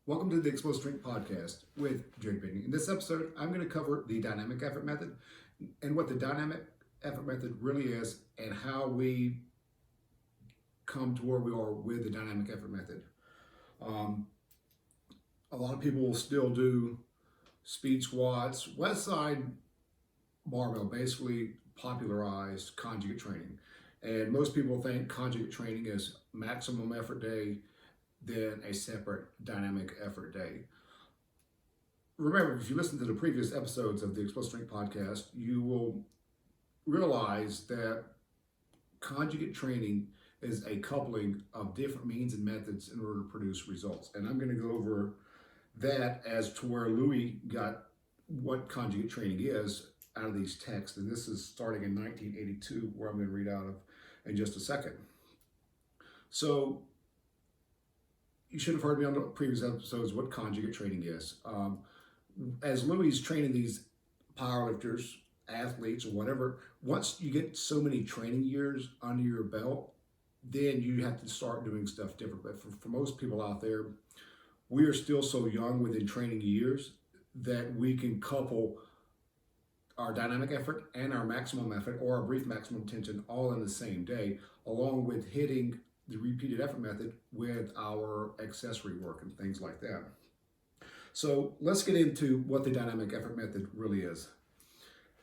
Welcome to the Explosive Strength Podcast with Jerry Bigney. In this episode, I'm going to cover the dynamic effort method and what the dynamic effort method really is and how we come to where we are with the dynamic effort method. Um, a lot of people will still do speed squats. West Side Barbell basically popularized conjugate training. And most people think conjugate training is maximum effort day, then a separate dynamic effort day. Remember, if you listen to the previous episodes of the Explosive Strength Podcast, you will realize that conjugate training is a coupling of different means and methods in order to produce results. And I'm going to go over that as to where Louis got what conjugate training is out of these texts. And this is starting in 1982, where I'm going to read out of in just a second. So you should have heard me on the previous episodes what conjugate training is. As Louis is training these powerlifters, athletes, or whatever, once you get so many training years under your belt, then you have to start doing stuff different. But for most people out there, we are still so young within training years that we can couple our dynamic effort and our maximum effort or our brief maximum tension all in the same day, along with hitting the repeated effort method with our accessory work and things like that. So let's get into what the dynamic effort method really is.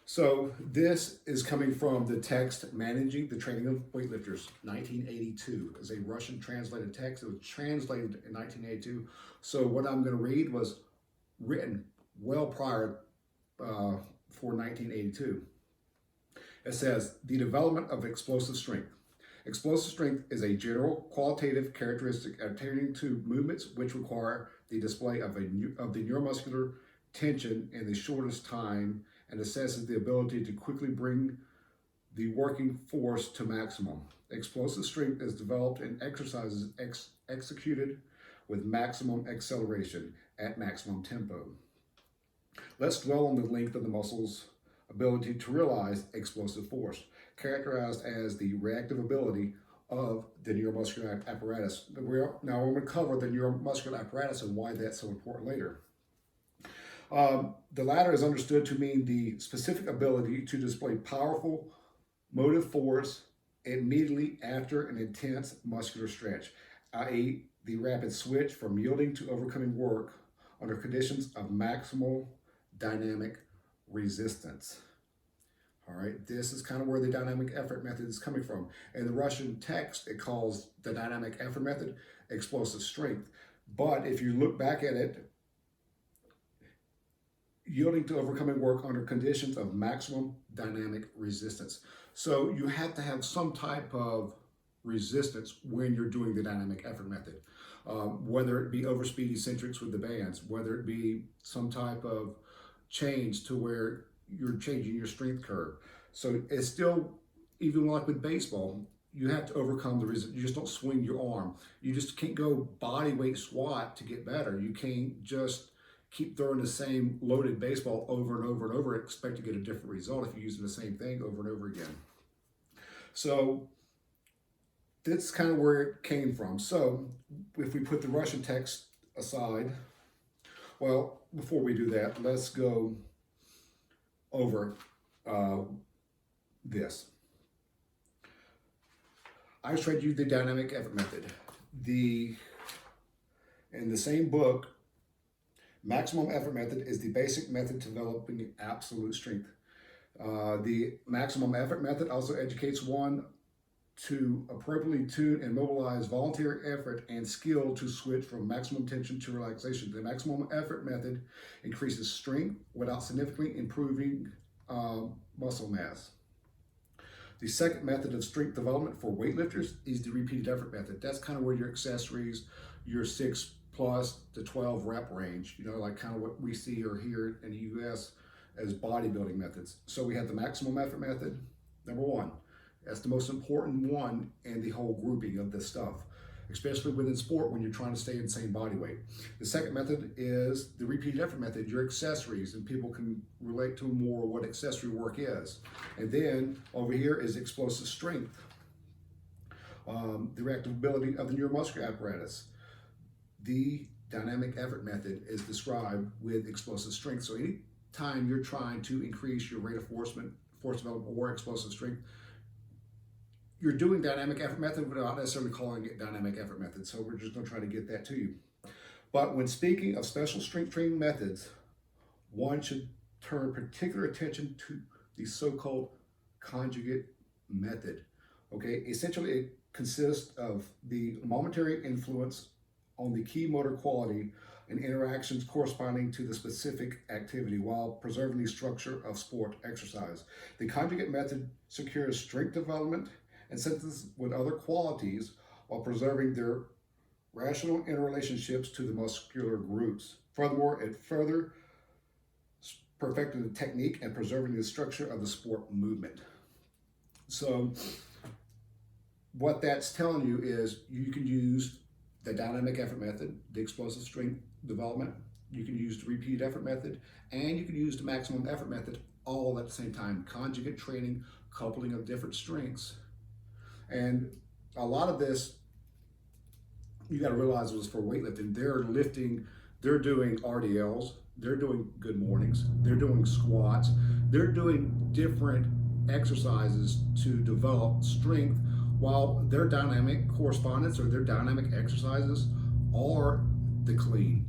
So this is coming from the text Managing the Training of Weightlifters, 1982. It's a Russian translated text. It was translated in 1982. So what I'm going to read was written well prior for 1982. It says, the development of explosive strength. Explosive strength is a general qualitative characteristic attaining to movements which require the display of the neuromuscular tension in the shortest time and assesses the ability to quickly bring the working force to maximum. Explosive strength is developed in exercises executed with maximum acceleration at maximum tempo. Let's dwell on the length of the muscle's ability to realize explosive force, characterized as the reactive ability of the neuromuscular apparatus. Now we're going to cover the neuromuscular apparatus and why that's so important later. The latter is understood to mean the specific ability to display powerful motive force immediately after an intense muscular stretch, i.e. the rapid switch from yielding to overcoming work under conditions of maximal dynamic resistance. All right, this is kind of where the dynamic effort method is coming from. In the Russian text, it calls the dynamic effort method explosive strength. But if you look back at it, yielding to overcoming work under conditions of maximum dynamic resistance. So you have to have some type of resistance when you're doing the dynamic effort method, whether it be overspeed eccentrics with the bands, whether it be some type of change to where you're changing your strength curve. So it's still, even like with baseball, you have to overcome the resistance. You just don't swing your arm. You just can't go body weight squat to get better. You can't just keep throwing the same loaded baseball over and over and over and expect to get a different result if you're using the same thing over and over again. So that's kind of where it came from. So if we put the Russian text aside, well, before we do that, let's go over this. I showed you the dynamic effort method. In the same book, maximum effort method is the basic method to developing absolute strength. The maximum effort method also educates one to appropriately tune and mobilize voluntary effort and skill to switch from maximum tension to relaxation. The maximum effort method increases strength without significantly improving muscle mass. The second method of strength development for weightlifters is the repeated effort method. That's kind of where your accessories, your 6 plus to 12 rep range, like kind of what we see or hear in the US as bodybuilding methods. So we have the maximum effort method, number one. That's the most important one in the whole grouping of this stuff, especially within sport when you're trying to stay in the same body weight. The second method is the repeated effort method, your accessories, and people can relate to more what accessory work is. And then over here is explosive strength, the reactive ability of the neuromuscular apparatus. The dynamic effort method is described with explosive strength. So any time you're trying to increase your rate of force development, or explosive strength, you're doing dynamic effort method without necessarily calling it dynamic effort method. So we're just going to try to get that to you. But when speaking of special strength training methods, one should turn particular attention to the so-called conjugate method. Okay, essentially it consists of the momentary influence on the key motor quality and interactions corresponding to the specific activity while preserving the structure of sport exercise. The conjugate method secures strength development and synthesis with other qualities while preserving their rational interrelationships to the muscular groups. Furthermore, it further perfected the technique and preserving the structure of the sport movement. So what that's telling you is you can use the dynamic effort method, the explosive strength development, you can use the repeat effort method, and you can use the maximum effort method all at the same time. Conjugate training, coupling of different strengths. And a lot of this, you got to realize, was for weightlifting. They're lifting, they're doing RDLs, they're doing good mornings, they're doing squats, they're doing different exercises to develop strength, while their dynamic correspondence or their dynamic exercises are the clean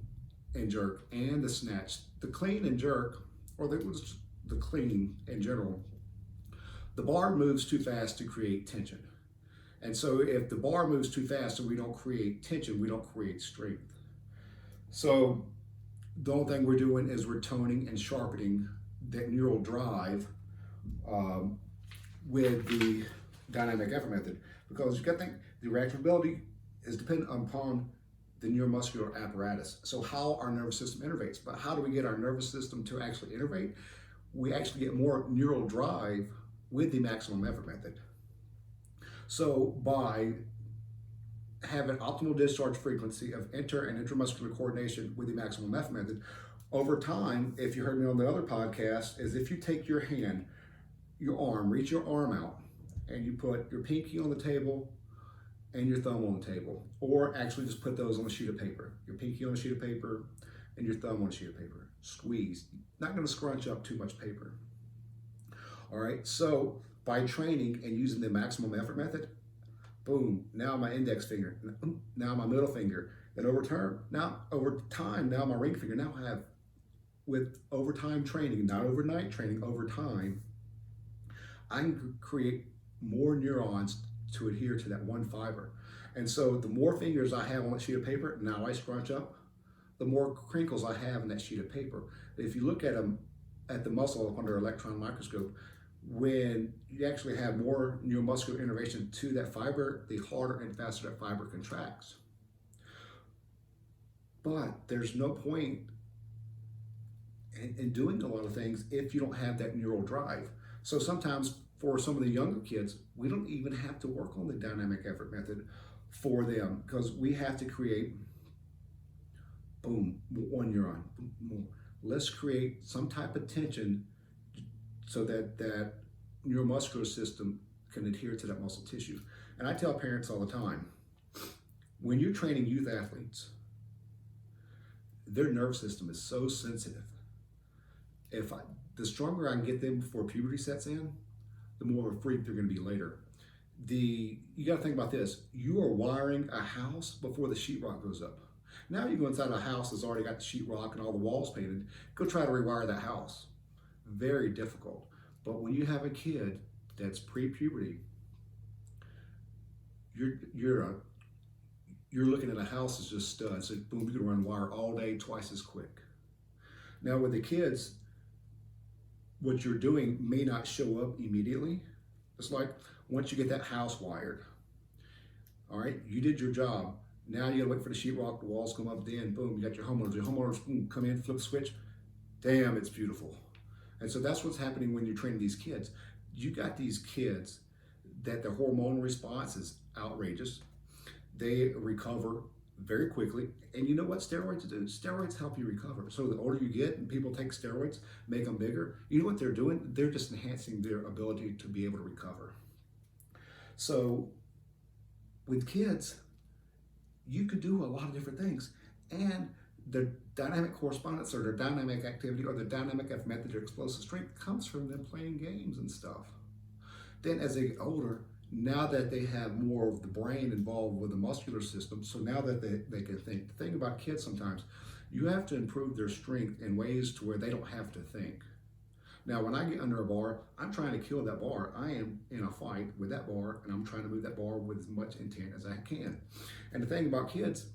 and jerk and the snatch. The clean and jerk, or the clean in general, the bar moves too fast to create tension. And so if the bar moves too fast and we don't create tension, we don't create strength. So the only thing we're doing is we're toning and sharpening that neural drive with the dynamic effort method, because you got to think the reactivity is dependent upon the neuromuscular apparatus. So how our nervous system innervates. But how do we get our nervous system to actually innervate? We actually get more neural drive with the maximum effort method. So by having optimal discharge frequency of inter and intramuscular coordination with the maximum effort method, over time, if you heard me on the other podcast, is if you take your hand, your arm, reach your arm out, and you put your pinky on the table and your thumb on the table, or actually just put those on a sheet of paper. Your pinky on a sheet of paper and your thumb on a sheet of paper. Squeeze. Not going to scrunch up too much paper. All right, so by training and using the maximum effort method, boom, now my index finger, now my middle finger, then over time, now my ring finger. Now I have, with overtime training, not overnight training, over time, I can create more neurons to adhere to that one fiber. And so the more fingers I have on that sheet of paper, now I scrunch up, the more crinkles I have in that sheet of paper. If you look at the muscle up under an electron microscope, when you actually have more neuromuscular innervation to that fiber, the harder and faster that fiber contracts. But there's no point in doing a lot of things if you don't have that neural drive. So sometimes for some of the younger kids, we don't even have to work on the dynamic effort method for them, because we have to create, boom, one neuron, boom. Let's create some type of tension so that that neuromuscular system can adhere to that muscle tissue. And I tell parents all the time, when you're training youth athletes, their nerve system is so sensitive. The stronger I can get them before puberty sets in, the more of a freak they're going to be later. You got to think about this. You are wiring a house before the sheetrock goes up. Now you go inside a house that's already got the sheetrock and all the walls painted. Go try to rewire that house. Very difficult. But when you have a kid that's pre-puberty, you're looking at a house that's just studs. So boom, you can run wire all day, twice as quick. Now with the kids, what you're doing may not show up immediately. It's like once you get that house wired, all right, you did your job. Now you gotta wait for the sheetrock, the walls come up, then boom, you got your homeowners. Your homeowners boom, come in, flip the switch. Damn, it's beautiful. And so that's what's happening when you're training these kids. You got these kids that their hormonal response is outrageous. They recover very quickly. And you know what steroids do? Steroids help you recover. So the older you get and people take steroids, make them bigger, you know what they're doing? They're just enhancing their ability to be able to recover. So with kids, you could do a lot of different things. And the dynamic correspondence or the dynamic activity or the dynamic F method or explosive strength comes from them playing games and stuff. Then as they get older, now that they have more of the brain involved with the muscular system, so now that they can think. The thing about kids sometimes, you have to improve their strength in ways to where they don't have to think. Now, when I get under a bar, I'm trying to kill that bar. I am in a fight with that bar, and I'm trying to move that bar with as much intent as I can. And the thing about kids,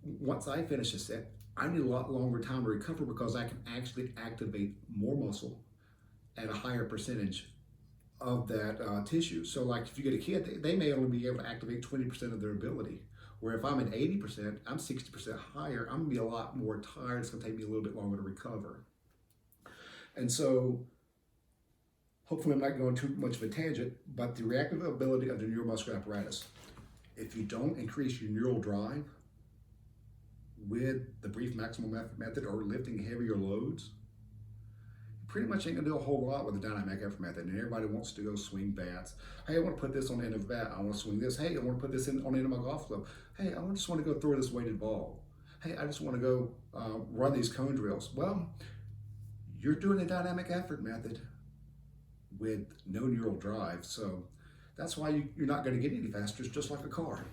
once I finish a set, I need a lot longer time to recover because I can actually activate more muscle at a higher percentage of that tissue. So like if you get a kid, they may only be able to activate 20% of their ability. Where if I'm at 80%, I'm 60% higher, I'm gonna be a lot more tired. It's gonna take me a little bit longer to recover. And so hopefully I'm not going too much of a tangent, but the reactive ability of the neuromuscular apparatus, if you don't increase your neural drive with the brief maximum effort method or lifting heavier loads, pretty much ain't gonna do a whole lot with the dynamic effort method. And everybody wants to go swing bats. Hey, I want to put this on the end of a bat. I want to swing this. Hey, I want to put this on the end of my golf club. Hey, I just want to go throw this weighted ball. Hey, I just want to go run these cone drills. Well, you're doing the dynamic effort method with no neural drive. So that's why you're not going to get any faster. It's just like a car.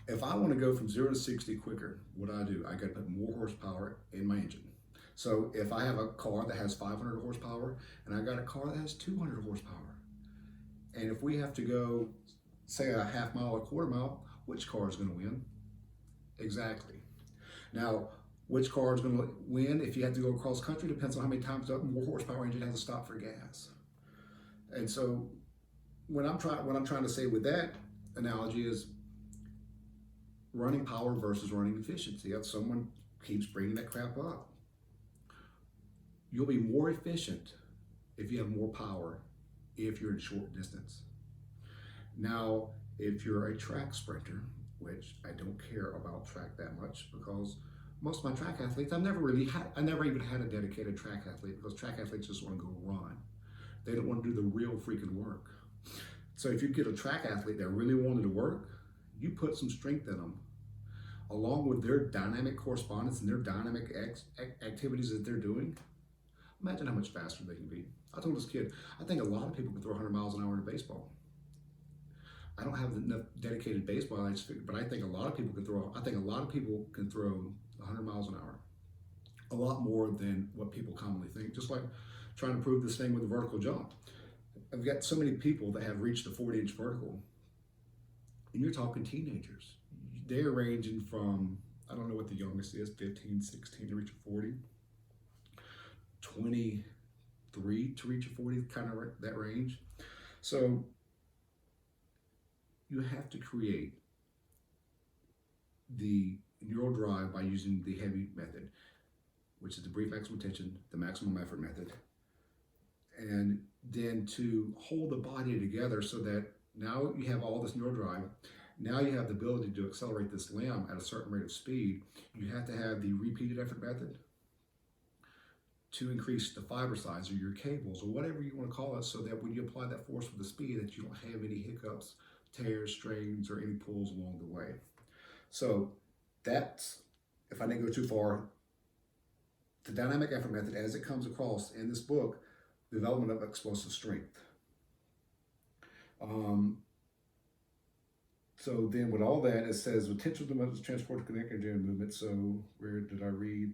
If I want to go from 0 to 60 quicker, what do? I got to put more horsepower in my engine. So if I have a car that has 500 horsepower and I got a car that has 200 horsepower, and if we have to go, say, a half mile or quarter mile, which car is going to win? Exactly. Now, which car is going to win if you have to go across country depends on how many times the more horsepower engine has to stop for gas. And so what I'm trying to say with that analogy is running power versus running efficiency. If someone keeps bringing that crap up, you'll be more efficient if you have more power if you're in short distance. Now, if you're a track sprinter, which I don't care about track that much because most of my track athletes, I never even had a dedicated track athlete because track athletes just want to go run. They don't want to do the real freaking work. So if you get a track athlete that really wanted to work, you put some strength in them along with their dynamic correspondence and their dynamic activities that they're doing. Imagine how much faster they can be. I told this kid, I think a lot of people can throw 100 miles an hour in a baseball. I don't have enough dedicated baseball, but I think a lot of people can throw 100 miles an hour. A lot more than what people commonly think. Just like trying to prove this thing with a vertical jump. I've got so many people that have reached the 40-inch vertical, and you're talking teenagers. They're ranging from, I don't know what the youngest is, 15, 16 to reach a 40. 23 to reach a 40, kind of that range. So you have to create the neural drive by using the heavy method, which is the brief maximum tension, the maximum effort method, and then to hold the body together so that now you have all this neural drive. Now you have the ability to accelerate this limb at a certain rate of speed. You have to have the repeated effort method to increase the fiber size or your cables or whatever you want to call it, so that when you apply that force with the speed that you don't have any hiccups, tears, strains, or any pulls along the way. So that's, if I didn't go too far, the dynamic effort method as it comes across in this book, development of explosive strength. So then with all that, it says potential to transport to connect energy and movement. So where did I read?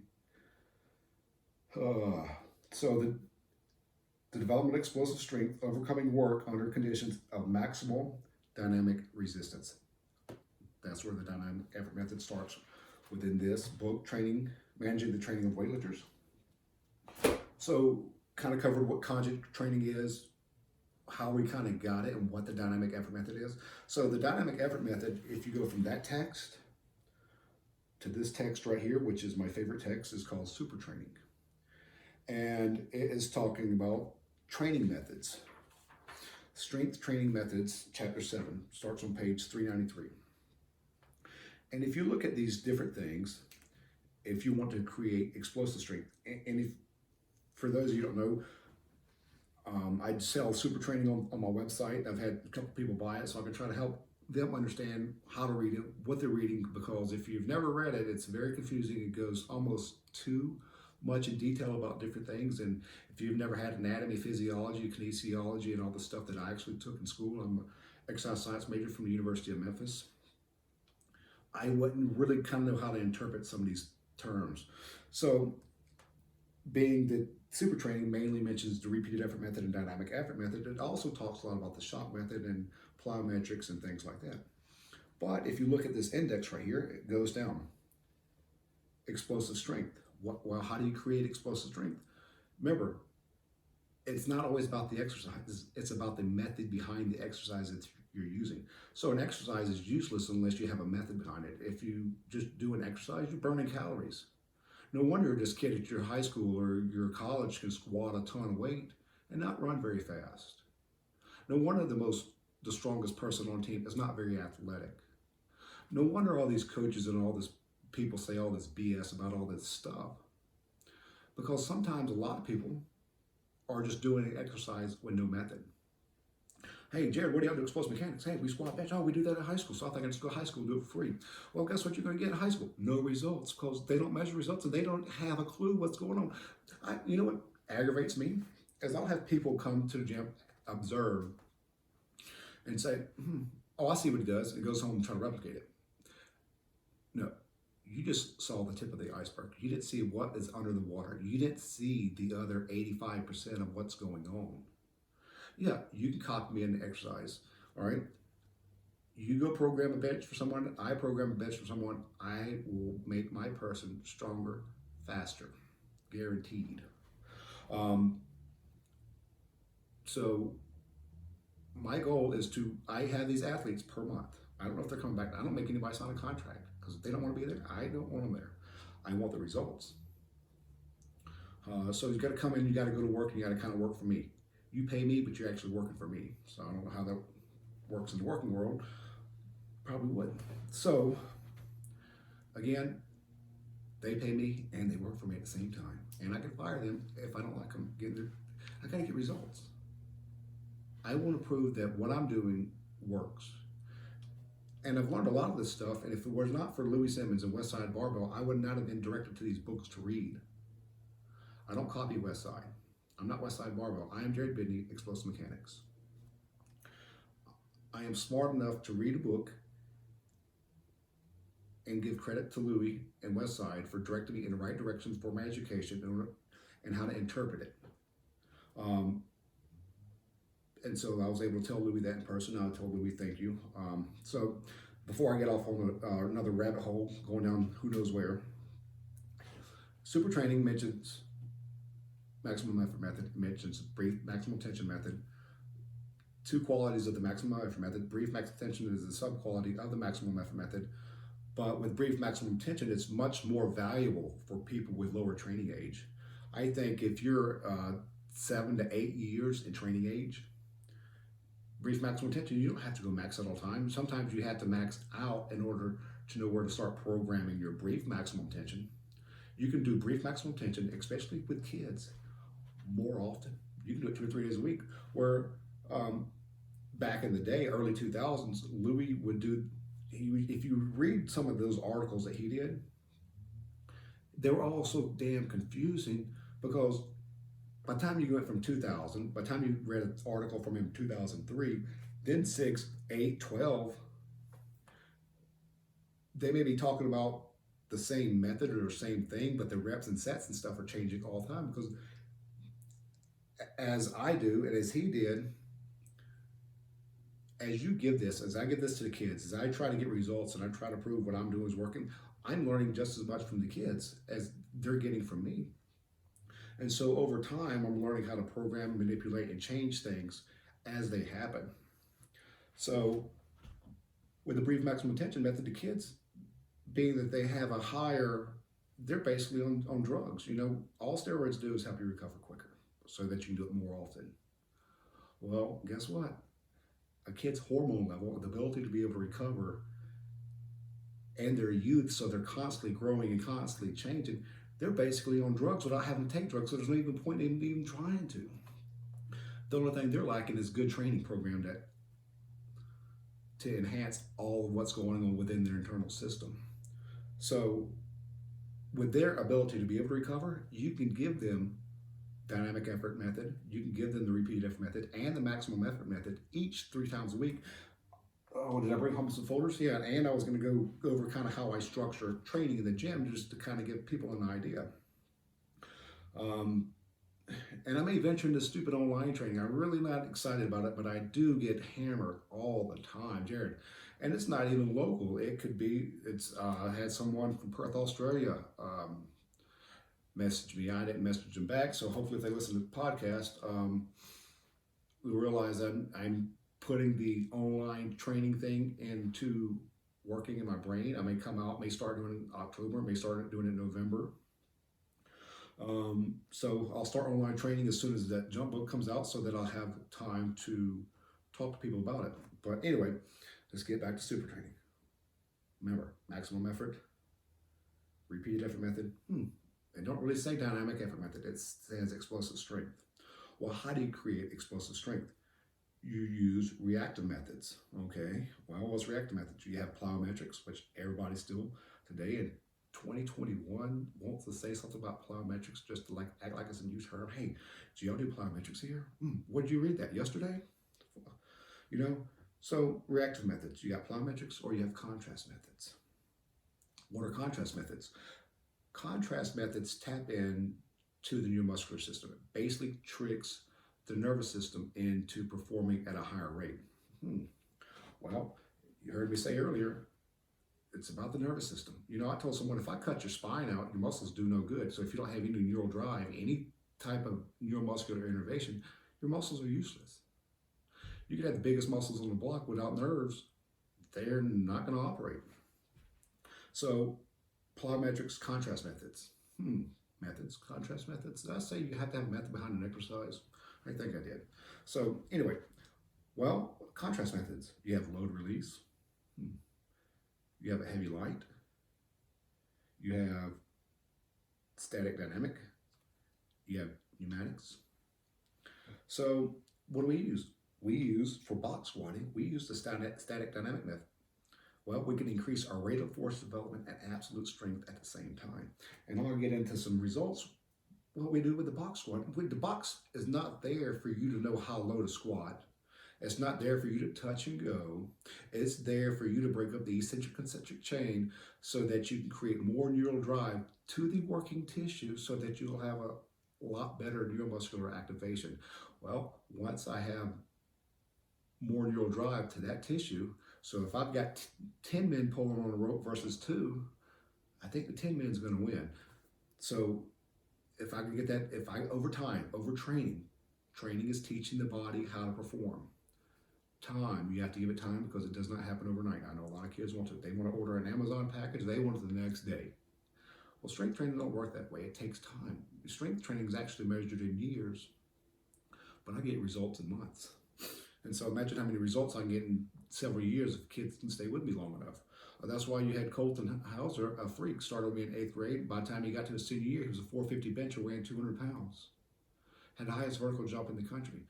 So the development of explosive strength, overcoming work under conditions of maximal dynamic resistance. That's where the dynamic effort method starts within this book, managing the training of weightlifters. So kind of covered what conjugate training is, how we kind of got it, and what the dynamic effort method is. So the dynamic effort method, if you go from that text to this text right here, which is my favorite text, is called Super Training. And it is talking about training methods. Strength Training Methods, Chapter 7, starts on page 393. And if you look at these different things, if you want to create explosive strength, and if, for those of you who don't know, I sell Super Training on my website. I've had a couple people buy it, so I've been trying to help them understand how to read it, what they're reading, because if you've never read it, it's very confusing. It goes almost too much in detail about different things. And if you've never had anatomy, physiology, kinesiology, and all the stuff that I actually took in school, I'm an exercise science major from the University of Memphis. I wouldn't really kind of know how to interpret some of these terms. So, being that super training mainly mentions the repeated effort method and dynamic effort method, it also talks a lot about the shock method and plyometrics and things like that. But if you look at this index right here, it goes down. Explosive strength. Well, how do you create explosive strength? Remember, it's not always about the exercise. It's about the method behind the exercise that you're using. So an exercise is useless unless you have a method behind it. If you just do an exercise, you're burning calories. No wonder this kid at your high school or your college can squat a ton of weight and not run very fast. No wonder the strongest person on the team is not very athletic. No wonder all these coaches and all this people say all this BS about all this stuff. Because sometimes a lot of people are just doing an exercise with no method. Hey, Jared, what do you do explosive mechanics? Hey, we squat bench. Oh, we do that at high school. So I think I can just go to high school and do it for free. Well, guess what you're going to get in high school? No results, because they don't measure results and they don't have a clue what's going on. You know what aggravates me? Is I'll have people come to the gym, observe, and say, oh, I see what he does, and goes home and try to replicate it. No, you just saw the tip of the iceberg. You didn't see what is under the water. You didn't see the other 85% of what's going on. Yeah, you can copy me in the exercise, all right? You go program a bench for someone, I program a bench for someone, I will make my person stronger, faster, guaranteed. So my goal is I have these athletes per month. I don't know if they're coming back. I don't make anybody sign a contract, because if they don't want to be there, I don't want them there. I want the results. So you've got to come in, you got to go to work, and you got to kind of work for me. You pay me, but you're actually working for me. So I don't know how that works in the working world. Probably wouldn't. So again, they pay me and they work for me at the same time. And I can fire them if I don't like them. I got to get results. I want to prove that what I'm doing works. And I've learned a lot of this stuff. And if it was not for Louis Simmons and Westside Barbell, I would not have been directed to these books to read. I don't copy Westside. I'm not Westside Barbell. I am Jared Bidney, Explosive Mechanics. I am smart enough to read a book and give credit to Louis and Westside for directing me in the right direction for my education and how to interpret it. And so I was able to tell Louis that in person. I told Louis, thank you. So before I get off on another rabbit hole, going down who knows where, super training mentions maximum effort method, mentions brief maximum tension method. Two qualities of the maximum effort method. Brief maximum tension is the sub-quality of the maximum effort method. But with brief maximum tension, it's much more valuable for people with lower training age. I think if you're 7 to 8 years in training age, brief maximum tension, you don't have to go max out all the time. Sometimes you have to max out in order to know where to start programming your brief maximum tension. You can do brief maximum tension, especially with kids, more often. You can do it 2 or 3 days a week. Where back in the day, early 2000s, Louis would do, if you read some of those articles that he did, they were all so damn confusing, because by the time you went from 2000, by the time you read an article from him in 2003, then 6, 8, 12, they may be talking about the same method or the same thing, but the reps and sets and stuff are changing all the time. Because as I do and as he did, as you give this, as I give this to the kids, as I try to get results and I try to prove what I'm doing is working, I'm learning just as much from the kids as they're getting from me. And so over time, I'm learning how to program, manipulate, and change things as they happen. So with the brief maximum tension method, the kids, being that they have a higher, they're basically on drugs. You know, all steroids do is help you recover quicker so that you can do it more often. Well, guess what? A kid's hormone level, the ability to be able to recover, and their youth, so they're constantly growing and constantly changing, they're basically on drugs without having to take drugs, so there's no even point in even trying to. The only thing they're lacking is a good training program that to enhance all of what's going on within their internal system. So with their ability to be able to recover, you can give them dynamic effort method, you can give them the repeated effort method and the maximum effort method each 3 times a week. Oh, did I bring home some folders? Yeah, and I was going to go over kind of how I structure training in the gym just to kind of give people an idea. And I may venture into stupid online training. I'm really not excited about it, but I do get hammered all the time, Jared. And it's not even local. It could be, I had someone from Perth, Australia message me. I didn't message them back. So hopefully if they listen to the podcast, we realize I'm putting the online training thing into working in my brain. I may come out, may start doing it in October, may start doing it in November. So I'll start online training as soon as that jump book comes out so that I'll have time to talk to people about it. But anyway, let's get back to super training. Remember, maximum effort, repeated effort method. They don't really say dynamic effort method. It says explosive strength. Well, how do you create explosive strength? You use reactive methods, okay? Well, what's reactive methods? You have plyometrics, which everybody still today in 2021 wants to say something about plyometrics just to act like it's a new term. Hey, do y'all do plyometrics here? What did you read that yesterday? You know, so reactive methods. You got plyometrics or you have contrast methods. What are contrast methods? Contrast methods tap in to the neuromuscular system. It basically tricks the nervous system into performing at a higher rate. Well, you heard me say earlier, it's about the nervous system. You know, I told someone if I cut your spine out, your muscles do no good. So if you don't have any neural drive, any type of neuromuscular innervation, your muscles are useless. You can have the biggest muscles on the block without nerves, they're not going to operate. So plyometrics, contrast methods. Contrast methods. Did I say you have to have a method behind an exercise? I think I did. So anyway, well, contrast methods. You have load release. You have a heavy light. You have static dynamic. You have pneumatics. So what do we use? We use, for box squatting, we use the static dynamic method. Well, we can increase our rate of force development and absolute strength at the same time. And I'm going to get into some results. What we do with the box squat. The box is not there for you to know how low to squat. It's not there for you to touch and go. It's there for you to break up the eccentric concentric chain so that you can create more neural drive to the working tissue so that you'll have a lot better neuromuscular activation. Well, once I have more neural drive to that tissue, so if I've got 10 men pulling on a rope versus 2, I think the 10 men is going to win. So if I can get that, over time, over training is teaching the body how to perform. Time, you have to give it time because it does not happen overnight. I know a lot of kids they want to order an Amazon package, they want it the next day. Well, strength training don't work that way. It takes time. Strength training is actually measured in years, but I get results in months. And so imagine how many results I can get in several years if kids can stay with me long enough. That's why you had Colton Hauser, a freak, started with me in 8th grade. By the time he got to his senior year, he was a 450 bencher weighing 200 pounds. Had the highest vertical jump in the country.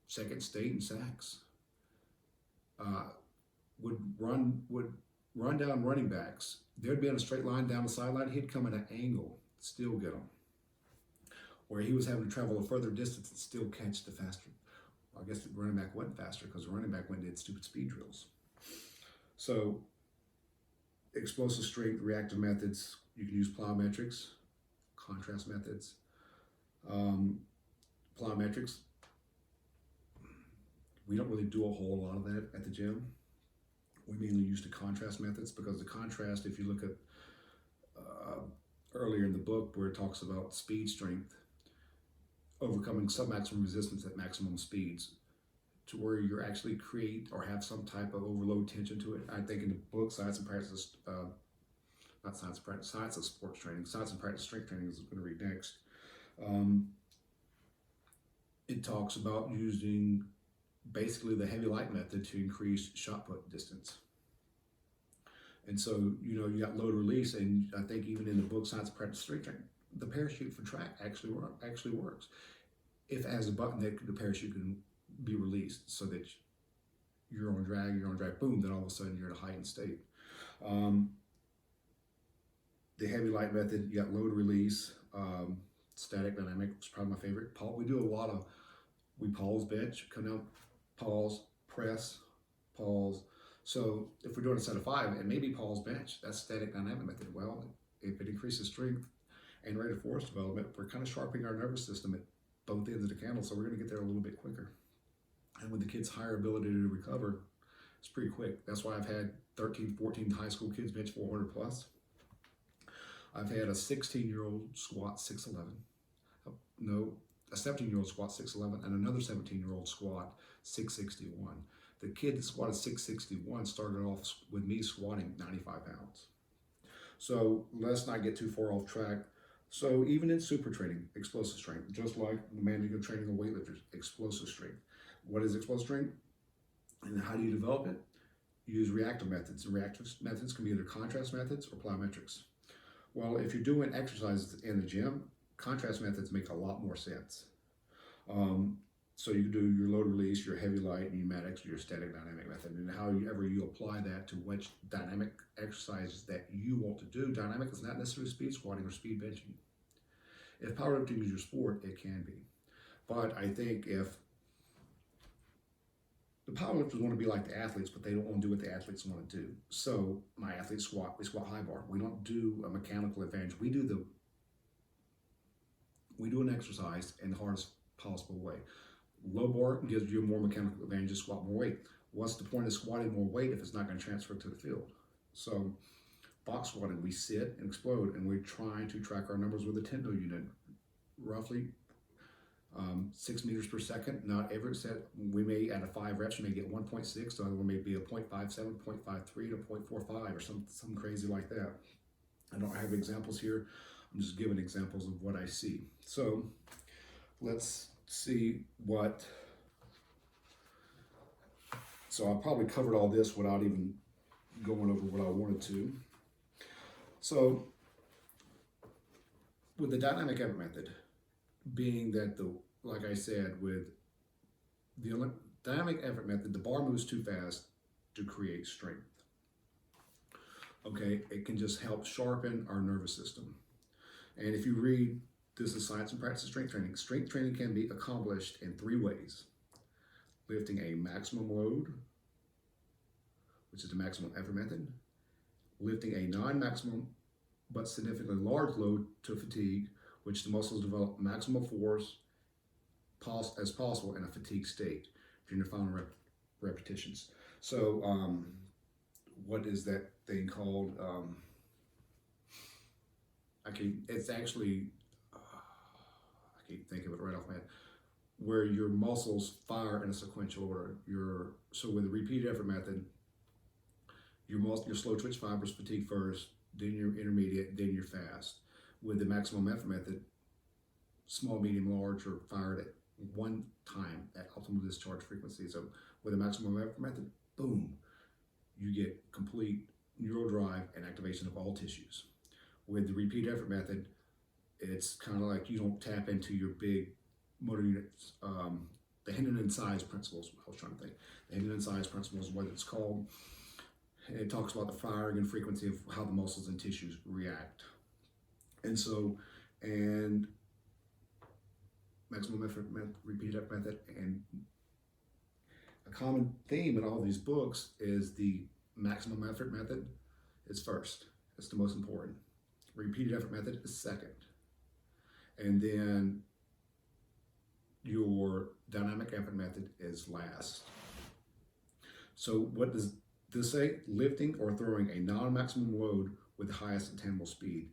Second state in sacks. Would run down running backs. They'd be on a straight line down the sideline. He'd come at an angle, still get them. Where he was having to travel a further distance and still catch the faster. I guess the running back wasn't faster because the running back went and did stupid speed drills. So, explosive strength, reactive methods, you can use plyometrics, contrast methods. Plyometrics, we don't really do a whole lot of that at the gym. We mainly use the contrast methods because the contrast, if you look at earlier in the book where it talks about speed strength, overcoming submaximum resistance at maximum speeds to where you actually create or have some type of overload tension to it. I think in the book, Science and Practice, not Science and Practice, Science of Sports Training, Science and Practice Strength Training is going to read next. It talks about using basically the heavy light method to increase shot put distance. And so, you know, you got load release, and I think even in the book, Science and Practice Strength Training, the parachute for track actually works. If it has a button that the parachute can be released so that you're on drag, boom, then all of a sudden you're at a heightened state. Um, the heavy light method, you got load release, static dynamic was probably my favorite. We do a lot of, we pause bench, come down, pause, press, pause. So if we're doing a set of 5, and maybe pause bench, that's static dynamic method. Well, if it increases strength and rate of force development, we're kind of sharpening our nervous system at both ends of the candle, so we're going to get there a little bit quicker. And with the kids' higher ability to recover, it's pretty quick. That's why I've had 13, 14 high school kids bench 400 plus. I've had a 16-year-old squat 6'11". No, a 17-year-old squat 6'11", and another 17-year-old squat 661. The kid that squatted 661 started off with me squatting 95 pounds. So let's not get too far off track. So even in super training, explosive strength, just like the manual training of weightlifters, explosive strength. What is explosive strength? And how do you develop it? You use reactive methods. And reactive methods can be either contrast methods or plyometrics. Well, if you're doing exercises in the gym, contrast methods make a lot more sense. So you can do your load release, your heavy light, pneumatics, your static dynamic method, and however you apply that to which dynamic exercises that you want to do. Dynamic is not necessarily speed squatting or speed benching. If powerlifting is your sport, it can be. But I think if the powerlifters want to be like the athletes, but they don't want to do what the athletes want to do. So my athletes squat, we squat high bar. We don't do a mechanical advantage. We do an exercise in the hardest possible way. Low bar gives you a more mechanical advantage to squat more weight. What's the point of squatting more weight if it's not going to transfer to the field? So box squatting, we sit and explode, and we're trying to track our numbers with a tendo unit, roughly 6 meters per second. Not every set, we may, out of 5 reps, you may get 1.6, the other one may be a 0.57, 0.53 to 0.45 or something crazy like that. I don't have examples here. I'm just giving examples of what I see. So let's see what, so I probably covered all this without even going over what I wanted to. So with the dynamic effort method, being that like I said, with the dynamic effort method, the bar moves too fast to create strength. Okay, it can just help sharpen our nervous system. And if you read, this is Science and Practice of Strength Training. Strength training can be accomplished in 3 ways. Lifting a maximum load, which is the maximum effort method. Lifting a non-maximum but significantly large load to fatigue, which the muscles develop maximum force as possible in a fatigue state during the final repetitions. So what is that thing called? It's actually, I can't think of it right off my head, where your muscles fire in a sequential order. So with the repeated effort method, your slow twitch fibers fatigue first, then your intermediate, then your fast. With the maximum effort method, small, medium, large are fired at one time at optimal discharge frequency. So with the maximum effort method, boom, you get complete neural drive and activation of all tissues. With the repeat effort method, it's kind of like you don't tap into your big motor units. The Hinton and size principles, I was trying to think. The Hinton and size principles is what it's called. It talks about the firing and frequency of how the muscles and tissues react. And so, and maximum effort method, repeat effort method, and a common theme in all these books is the maximum effort method is first. It's the most important. Repeated effort method is second. And then your dynamic effort method is last. So what does this say? Lifting or throwing a non-maximum load with the highest attainable speed,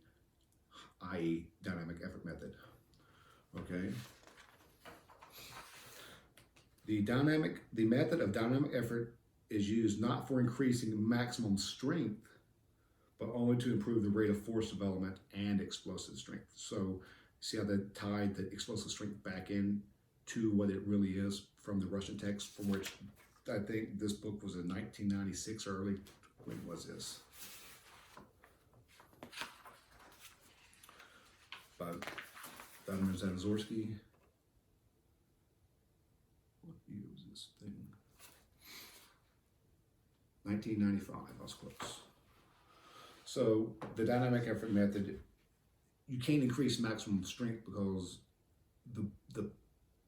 i.e. dynamic effort method. Okay. The method of dynamic effort is used not for increasing maximum strength, but only to improve the rate of force development and explosive strength. So see how that tied the explosive strength back in to what it really is from the Russian text, from which I think this book was in 1996 or early. When was this? By Vladimir Zanazorsky. What year was this thing? 1995, I was close. So the dynamic effort method, you can't increase maximum strength because the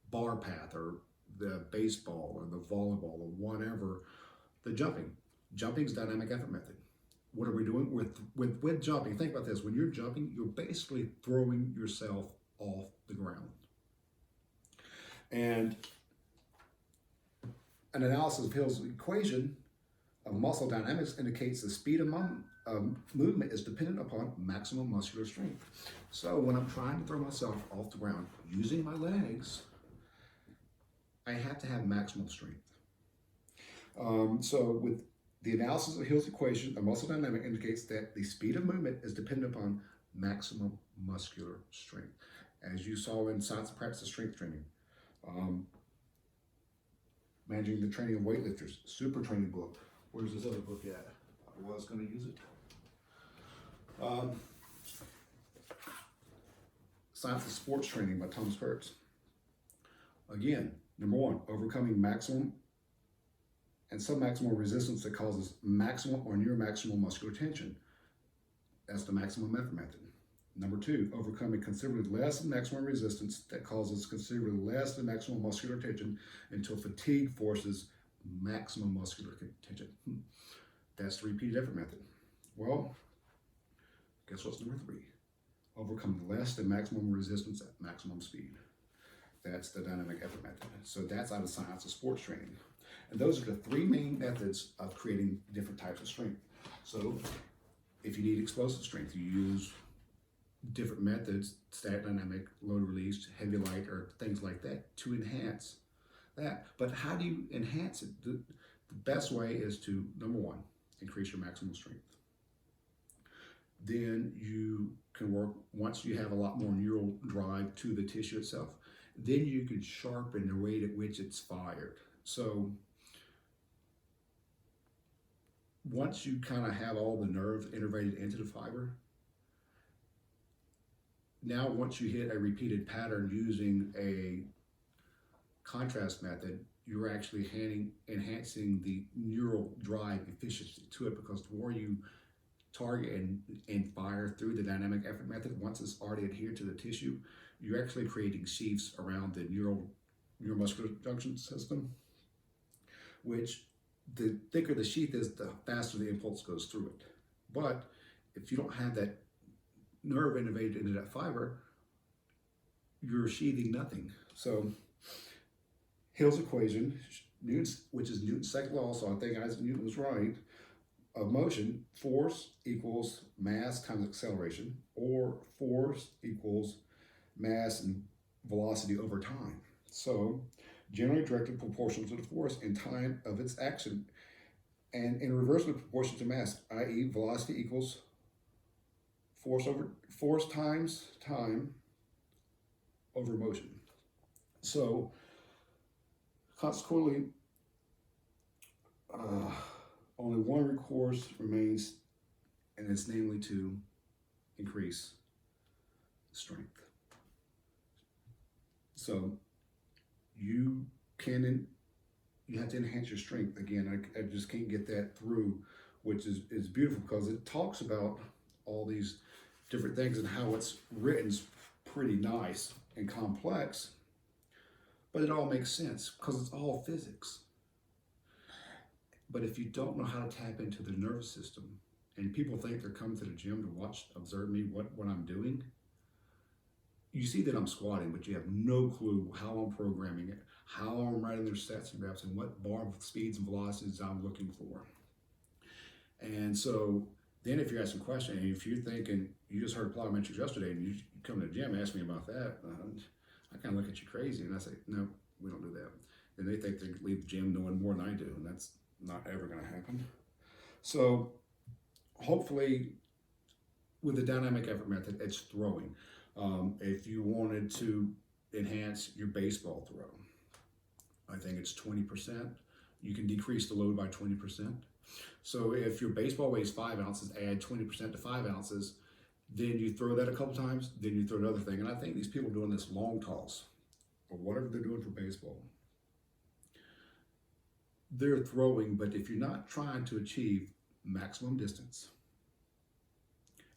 bar path or the baseball or the volleyball or whatever, the jumping's dynamic effort method. What are we doing with jumping? Think about this. When you're jumping, you're basically throwing yourself off the ground. And an analysis of Hill's equation of muscle dynamics indicates the speed of movement is dependent upon maximum muscular strength. So when I'm trying to throw myself off the ground using my legs, I have to have maximal strength. So with the analysis of Hill's equation of muscle dynamics indicates that the speed of movement is dependent upon maximum muscular strength. As you saw in Science and Practice of Strength Training, Managing the Training of Weightlifters, super training book. Where's this other book at? I was going to use it. Science of Sports Training by Tom Kurtz. Again, number one, overcoming maximum and submaximal resistance that causes maximum or near maximal muscular tension. That's the maximum effort method. Number two, overcoming considerably less than maximum resistance that causes considerably less than maximum muscular tension until fatigue forces maximum muscular tension. That's the repeated effort method. Well, guess what's number three? Overcome less than maximum resistance at maximum speed. That's the dynamic effort method. So that's out of Science of Sports Training. And those are the three main methods of creating different types of strength. So if you need explosive strength, you use different methods, static dynamic, load release, heavy light, or things like that to enhance that. But how do you enhance it? The best way is to, number one, increase your maximum strength. Then you can work, once you have a lot more neural drive to the tissue itself, then you can sharpen the rate at which it's fired. So once you kind of have all the nerves innervated into the fiber, now once you hit a repeated pattern using a contrast method, you're actually enhancing the neural drive efficiency to it, because the more you target and fire through the dynamic effort method, once it's already adhered to the tissue, you're actually creating sheaths around the neuromuscular junction system, which the thicker the sheath is, the faster the impulse goes through it. But if you don't have that nerve innervated into that fiber, you're sheathing nothing. So Hill's equation, which is Newton's second law, so I think Isaac Newton was right, of motion, force equals mass times acceleration, or force equals mass and velocity over time. So generally directed proportional to the force in time of its action, and in reversely proportional to mass, i.e. velocity equals force times time over motion. So consequently, only one recourse remains, and it's namely to increase strength. So you have to enhance your strength. Again, I just can't get that through, which is beautiful, because it talks about all these different things and how it's written's pretty nice and complex, but it all makes sense because it's all physics. But if you don't know how to tap into the nervous system, and people think they're coming to the gym to observe me, what I'm doing, you see that I'm squatting, but you have no clue how I'm programming it, how I'm writing their sets and reps, and what bar speeds and velocities I'm looking for. And so then if you're asking questions, and if you're thinking, you just heard plyometrics yesterday, and you come to the gym and ask me about that, I kind of look at you crazy, and I say, no, we don't do that. And they think they can leave the gym knowing more than I do, and that's not ever going to happen. So hopefully with the dynamic effort method, it's throwing. If you wanted to enhance your baseball throw, I think it's 20%. You can decrease the load by 20%. So if your baseball weighs 5 ounces, add 20% to 5 ounces, then you throw that a couple times, then you throw another thing. And I think these people doing this long toss, or whatever they're doing for baseball, they're throwing, but if you're not trying to achieve maximum distance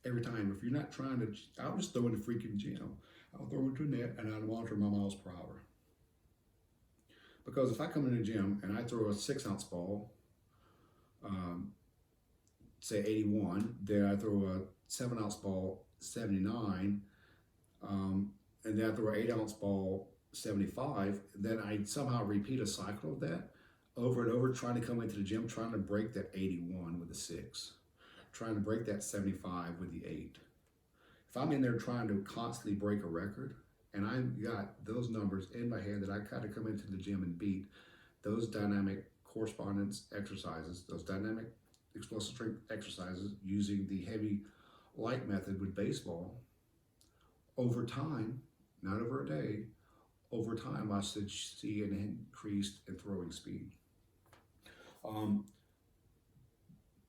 every time, if you're not trying to, I'll just throw in the freaking gym. I'll throw into a net and I'll monitor my miles per hour. Because if I come in the gym and I throw a 6 ounce ball, um, say 81, then I throw a 7 ounce ball, 79, and then I throw an 8 ounce ball, 75, then I somehow repeat a cycle of that over and over, trying to come into the gym, trying to break that 81 with a 6, trying to break that 75 with the 8. If I'm in there trying to constantly break a record, and I've got those numbers in my head that I kind of come into the gym and beat, those dynamic correspondence exercises, those dynamic explosive strength exercises using the heavy light method with baseball, over time, not over a day, over time I should see an increase in throwing speed. Um,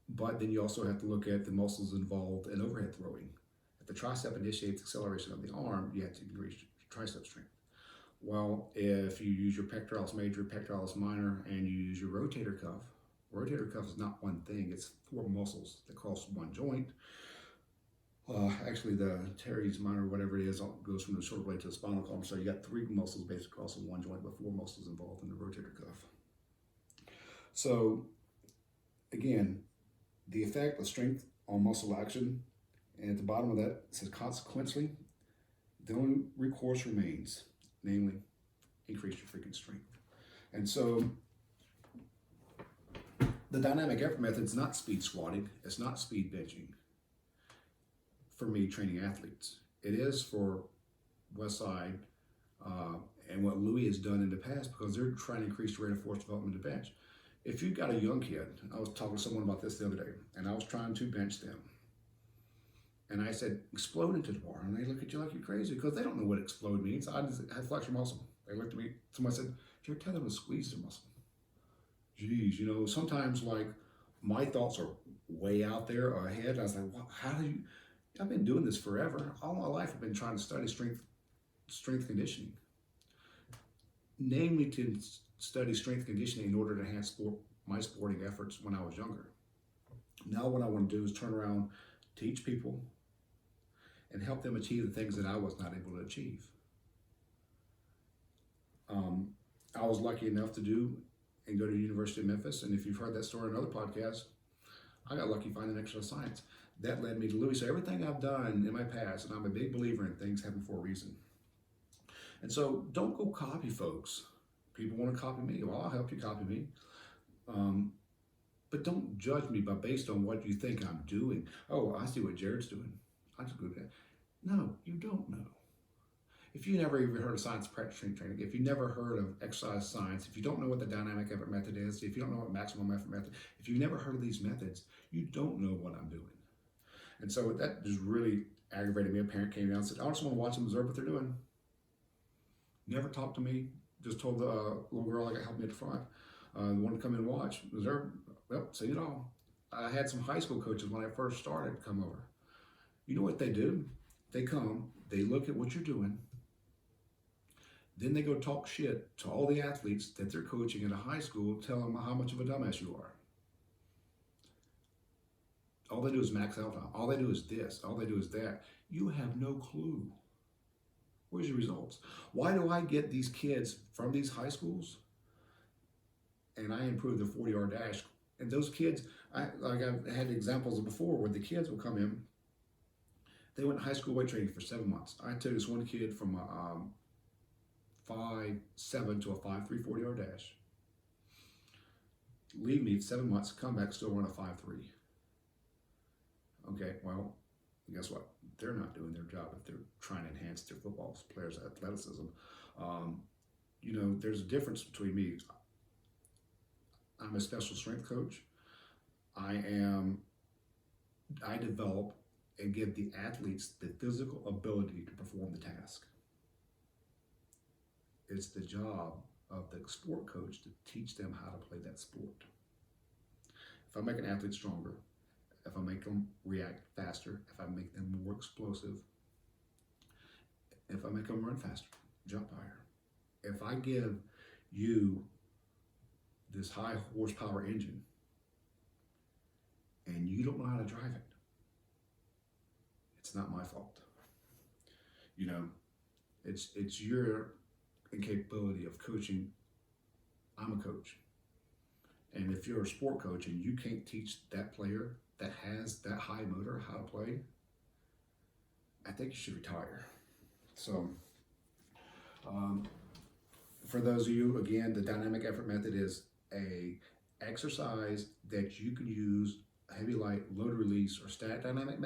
but then you also have to look at the muscles involved in overhead throwing. If the tricep initiates acceleration of the arm, you have to increase tricep strength. Well, if you use your pectoralis major, pectoralis minor, and you use your rotator cuff is not one thing, it's 4 muscles that cross one joint. Actually, the teres minor, whatever it is, goes from the shoulder blade to the spinal column. So you got 3 muscles basically crossing one joint, but 4 muscles involved in the rotator cuff. So, again, the effect of strength on muscle action, and at the bottom of that it says consequently, the only recourse remains, namely, increase your freaking strength. And so, the dynamic effort method is not speed squatting, it's not speed benching. For me, training athletes, it is for Westside and what Louis has done in the past, because they're trying to increase the rate of force development to bench. If you've got a young kid, I was talking to someone about this the other day, and I was trying to bench them. And I said, explode into the bar. And they look at you like you're crazy because they don't know what explode means. I just had flexor muscle. They looked at me, somebody said, you're telling them to squeeze the muscle. Geez, sometimes like my thoughts are way out there or ahead. I was like, well, how do you, I've been doing this forever. All my life I've been trying to study strength conditioning. Namely to study strength conditioning in order to enhance my sporting efforts when I was younger. Now what I want to do is turn around, teach people, and help them achieve the things that I was not able to achieve. I was lucky enough to do and go to the University of Memphis, and if you've heard that story in another podcast, I got lucky finding exercise science. That led me to Louis. So everything I've done in my past, and I'm a big believer in things happen for a reason. And so don't go copy folks. People want to copy me. Well, I'll help you copy me. But don't judge me based on what you think I'm doing. Oh, I see what Jared's doing. I just go do that. No, you don't know. If you never even heard of science practice strength training, if you never heard of exercise science, if you don't know what the dynamic effort method is, if you don't know what maximum effort method, if you've never heard of these methods, you don't know what I'm doing. And so that just really aggravated me. A parent came down and said, I just want to watch and observe what they're doing. Never talked to me, just told the little girl that helped me at the front, wanted to come in and watch. Observe, well, seen it all. I had some high school coaches when I first started come over. You know what they do? They come, they look at what you're doing, then they go talk shit to all the athletes that they're coaching at a high school, tell them how much of a dumbass you are. All they do is max out time. All they do is this. All they do is that. You have no clue. Where's your results? Why do I get these kids from these high schools and I improve their 40-yard dash? And those kids, I've had examples of before where the kids will come in. They went to high school weight training for 7 months. I took this one kid from a 5.7 to a 5.3 40-yard dash. Leave me 7 months, come back, still run a 5.3. Okay, well, guess what? They're not doing their job if they're trying to enhance their football players' athleticism. There's a difference between me. I'm a special strength coach. I develop and give the athletes the physical ability to perform the task. It's the job of the sport coach to teach them how to play that sport. If I make an athlete stronger, if I make them react faster, if I make them more explosive, if I make them run faster, jump higher, if I give you this high horsepower engine and you don't know how to drive it, it's not my fault. You know, it's your incapability of coaching. I'm a coach. And if you're a sport coach and you can't teach that player that has that high motor how to play, I think you should retire. So, for those of you, again, the dynamic effort method is a exercise that you can use heavy, light, load release, or static dynamic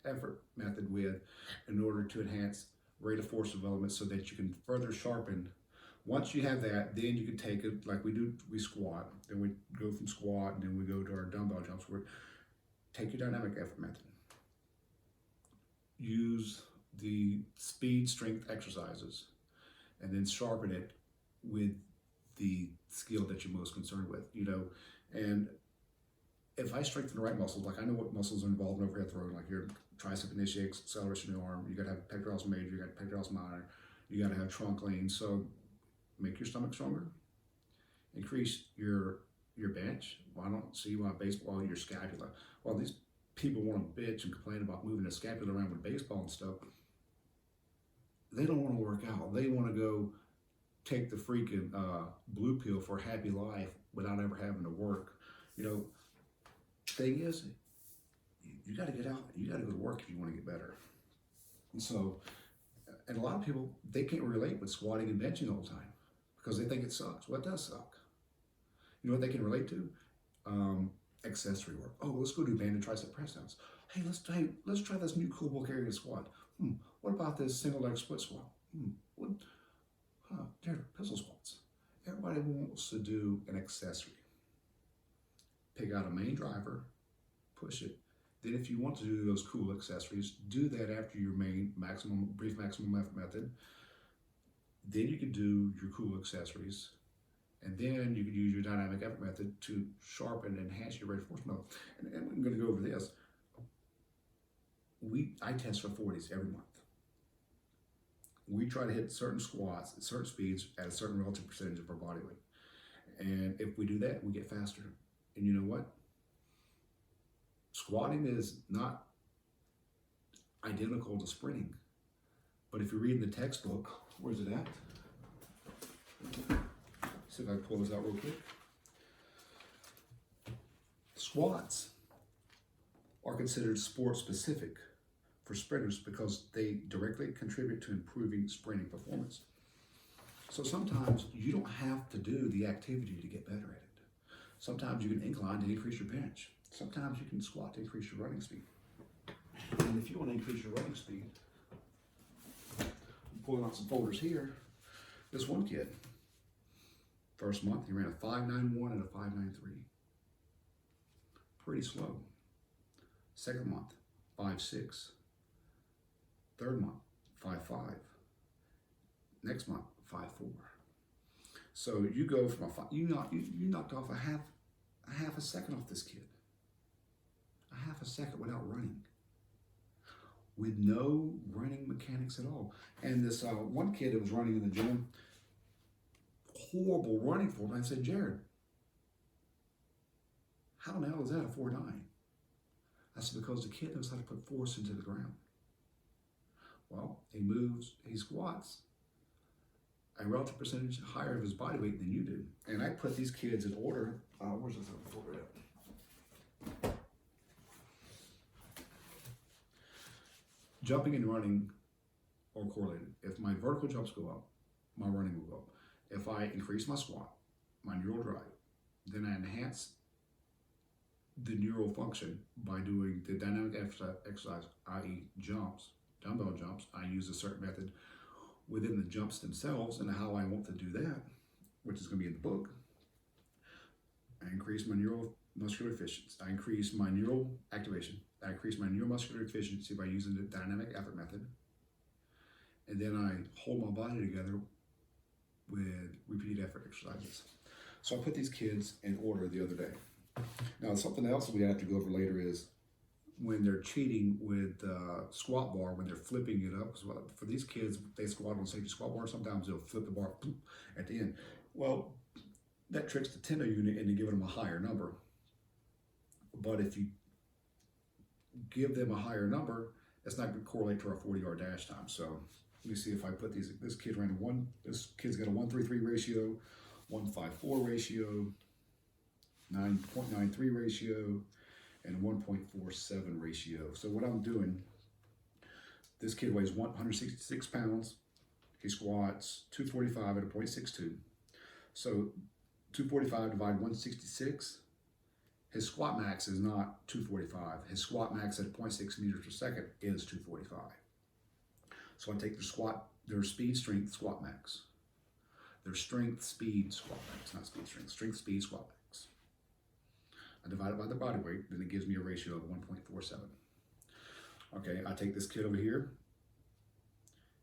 effort method with in order to enhance rate of force development so that you can further sharpen. Once you have that, then you can take it like we squat, then we go from squat, and then we go to our dumbbell jumps. Take your dynamic effort method. Use the speed strength exercises and then sharpen it with the skill that you're most concerned with, and if I strengthen the right muscles, like I know what muscles are involved in overhead throwing, like your tricep initiates acceleration of the arm, you got to have pectoralis major, you got pectoralis minor, you got to have trunk lean. So make your stomach stronger, increase your bench. Well, I don't see why baseball, your scapula. Well, these people want to bitch and complain about moving their scapula around with baseball and stuff. They don't want to work out. They want to go take the freaking blue pill for a happy life without ever having to work. Thing is, you got to get out. You got to go to work if you want to get better. And a lot of people, they can't relate with squatting and benching all the time because they think it sucks. Well, it does suck. You know what they can relate to? Accessory work. Oh, let's go do banded tricep press downs. Hey, let's try this new cool Bulgarian squat. What about this single leg split squat? Pistol squats. Everybody wants to do an accessory. Pick out a main driver, push it. Then if you want to do those cool accessories, do that after your main brief maximum effort method. Then you can do your cool accessories. And then you can use your dynamic effort method to sharpen and enhance your rate of force mode. And I'm going to go over this. I test for 40s every month. We try to hit certain squats at certain speeds at a certain relative percentage of our body weight. And if we do that, we get faster. And you know what? Squatting is not identical to sprinting. But if you read in the textbook, where's it at? See if I can pull this out real quick. Squats are considered sport specific for sprinters because they directly contribute to improving sprinting performance. So sometimes you don't have to do the activity to get better at it. Sometimes you can incline to increase your bench. Sometimes you can squat to increase your running speed. And if you want to increase your running speed, I'm pulling out some folders here. This one kid, first month, he ran a 5.91 and a 5.93. Pretty slow. Second month, 5.6. Third month, 5.5. Next month, 5.4. So you go from you knocked off a half a second off this kid. A half a second without running. With no running mechanics at all. And this one kid that was running in the gym, horrible running form. I said, Jared, how the hell is that a 4.9? I said, because the kid knows how to put force into the ground. Well, he squats a relative percentage higher of his body weight than you do. And I put these kids in order. Where's this other folder at? Jumping and running are correlated. If my vertical jumps go up, my running will go up. If I increase my squat, my neural drive, then I enhance the neural function by doing the dynamic exercise, i.e. jumps, dumbbell jumps. I use a certain method within the jumps themselves and how I want to do that, which is going to be in the book. I increase my neuromuscular efficiency. I increase my neural activation. I increase my neuromuscular efficiency by using the dynamic effort method. And then I hold my body together with repeated effort exercises. So I put these kids in order the other day. Now, something else we have to go over later is when they're cheating with squat bar, when they're flipping it up. For these kids, they squat on safety squat bar. Sometimes they'll flip the bar at the end. Well, that tricks the tendo unit into giving them a higher number. But if you give them a higher number, it's not going to correlate to our 40-yard dash time. So let me see if I put these. This kid ran this kid's got a 1.33 ratio, 1.54 ratio, 9.93 ratio, and 1.47 ratio. So what I'm doing, this kid weighs 166 pounds. He squats 245 at a 0.62. So 245 divided 166, his squat max is not 245. His squat max at 0.6 meters per second is 245. So I take their speed, strength, squat max. Their strength, speed, squat max, not speed, strength, speed, squat max. I divide it by the body weight, then it gives me a ratio of 1.47. Okay, I take this kid over here.